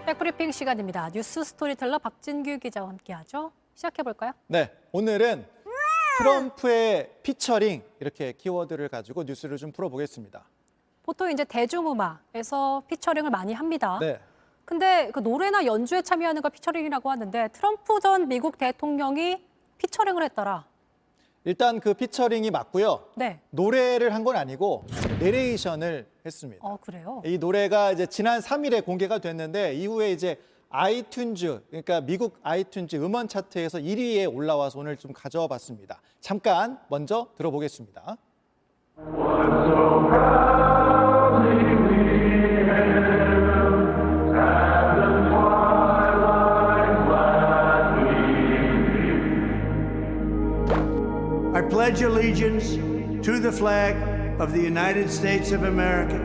백브리핑 시간입니다. 뉴스 스토리텔러 박진규 기자와 함께하죠. 시작해볼까요? 네, 오늘은 트럼프의 피처링 이렇게 키워드를 가지고 뉴스를 좀 풀어보겠습니다. 보통 이제 대중음악에서 피처링을 많이 합니다. 네, 근데 그 노래나 연주에 참여하는 걸 피처링이라고 하는데 트럼프 전 미국 대통령이 피처링을 했더라. 일단 그 피처링이 맞고요. 네. 노래를 한 건 아니고 내레이션을 했습니다. 그래요? 이 노래가 이제 지난 3일에 공개가 됐는데 이후에 이제 아이튠즈, 그러니까 미국 아이튠즈 음원 차트에서 1위에 올라와서 오늘 좀 가져와 봤습니다. 잠깐 먼저 들어보겠습니다. I pledge allegiance to the flag of the United States of America.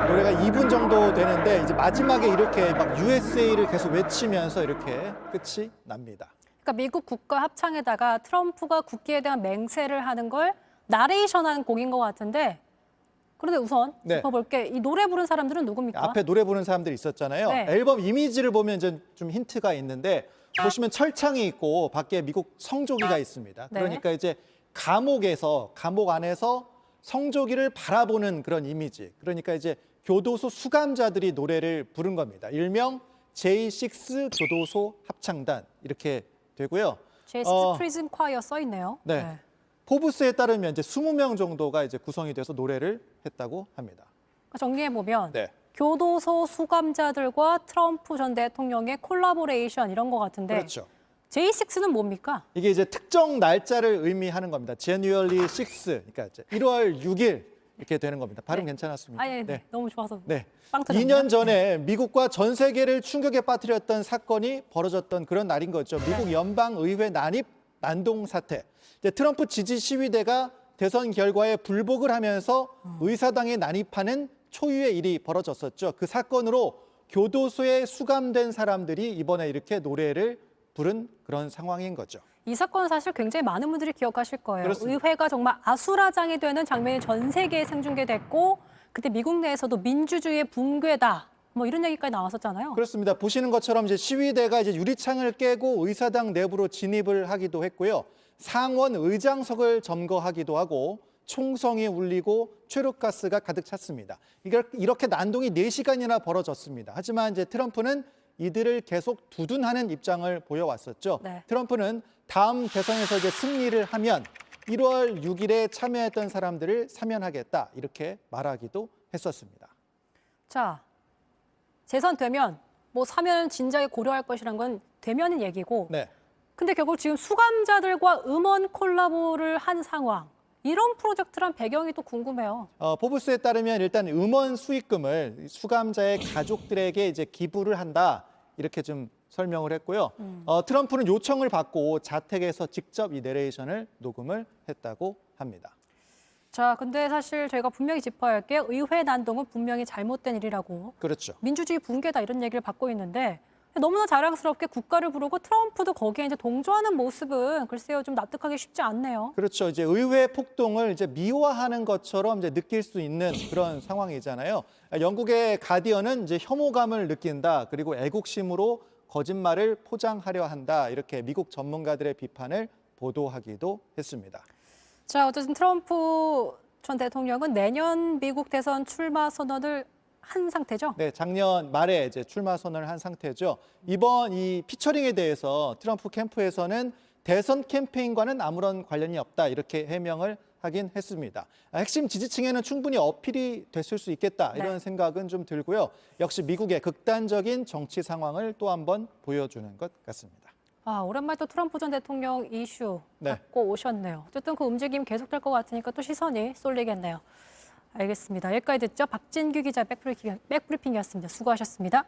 노래가 2분 정도 되는데 이제 마지막에 이렇게 막 USA를 계속 외치면서 이렇게 끝이 납니다. 그러니까 미국 국가 합창에다가 트럼프가 국기에 대한 맹세를 하는 걸 나레이션한 곡인 것 같은데 그런데 우선 네. 짚어볼게. 이 노래 부른 사람들은 누굽니까? 앞에 노래 부르는 사람들이 있었잖아요. 네. 앨범 이미지를 보면 이제 좀 힌트가 있는데 보시면 철창이 있고 밖에 미국 성조기가 있습니다. 네. 그러니까 이제 감옥 안에서 성조기를 바라보는 그런 이미지. 그러니까 이제 교도소 수감자들이 노래를 부른 겁니다. 일명 J6 교도소 합창단 이렇게 되고요. J6 프리즌 콰이어 써 있네요. 네. 포브스에 따르면 이제 20명 정도가 이제 구성이 돼서 노래를 했다고 합니다. 정리해 보면 네. 교도소 수감자들과 트럼프 전 대통령의 콜라보레이션 이런 것 같은데 그렇죠. J6는 뭡니까? 이게 이제 특정 날짜를 의미하는 겁니다. January 6, 그러니까 이제 1월 6일 이렇게 되는 겁니다. 발음 괜찮았습니까? 네. 너무 좋아서 네. 빵 터졌네요. 2년 전에 미국과 전 세계를 충격에 빠뜨렸던 사건이 벌어졌던 그런 날인 거죠. 미국 연방의회 난입 난동 사태. 이제 트럼프 지지 시위대가 대선 결과에 불복을 하면서 의사당에 난입하는 초유의 일이 벌어졌었죠. 그 사건으로 교도소에 수감된 사람들이 이번에 이렇게 노래를 부른 그런 상황인 거죠. 이 사건 사실 굉장히 많은 분들이 기억하실 거예요. 그렇습니다. 의회가 정말 아수라장이 되는 장면이 전 세계에 생중계됐고 그때 미국 내에서도 민주주의의 붕괴다. 뭐 이런 얘기까지 나왔었잖아요. 그렇습니다. 보시는 것처럼 이제 시위대가 이제 유리창을 깨고 의사당 내부로 진입을 하기도 했고요. 상원 의장석을 점거하기도 하고 총성이 울리고 최루가스가 가득 찼습니다. 이렇게 난동이 4시간이나 벌어졌습니다. 하지만 이제 트럼프는 이들을 계속 두둔하는 입장을 보여왔었죠. 네. 트럼프는 다음 대선에서 이제 승리를 하면 1월 6일에 참여했던 사람들을 사면하겠다 이렇게 말하기도 했었습니다. 자, 재선되면 뭐 사면 진작에 고려할 것이란 건 되면은 얘기고 네. 근데 결국 지금 수감자들과 음원 콜라보를 한 상황 이런 프로젝트란 배경이 또 궁금해요. 포브스에 따르면 일단 음원 수익금을 수감자의 가족들에게 이제 기부를 한다 이렇게 좀 설명을 했고요. 트럼프는 요청을 받고 자택에서 직접 이 내레이션을 녹음을 했다고 합니다. 자, 근데 사실 저희가 분명히 짚어야 할 게 의회 난동은 분명히 잘못된 일이라고 그렇죠. 민주주의 붕괴다 이런 얘기를 받고 있는데 너무나 자랑스럽게 국가를 부르고 트럼프도 거기에 이제 동조하는 모습은 글쎄요 좀 납득하기 쉽지 않네요. 그렇죠. 이제 의회 폭동을 이제 미화하는 것처럼 이제 느낄 수 있는 그런 상황이잖아요. 영국의 가디언은 이제 혐오감을 느낀다. 그리고 애국심으로 거짓말을 포장하려 한다. 이렇게 미국 전문가들의 비판을 보도하기도 했습니다. 자, 어쨌든 트럼프 전 대통령은 내년 미국 대선 출마 선언을 한 상태죠? 네, 작년 말에 이제 출마 선언을 한 상태죠. 이번 이 피처링에 대해서 트럼프 캠프에서는 대선 캠페인과는 아무런 관련이 없다 이렇게 해명을 하긴 했습니다. 핵심 지지층에는 충분히 어필이 됐을 수 있겠다 이런 생각은 좀 들고요. 역시 미국의 극단적인 정치 상황을 또 한번 보여주는 것 같습니다. 오랜만에 또 트럼프 전 대통령 이슈 네. 갖고 오셨네요. 어쨌든 그 움직임 계속될 것 같으니까 또 시선이 쏠리겠네요. 알겠습니다. 여기까지 듣죠. 박진규 기자 백브리핑이었습니다. 수고하셨습니다.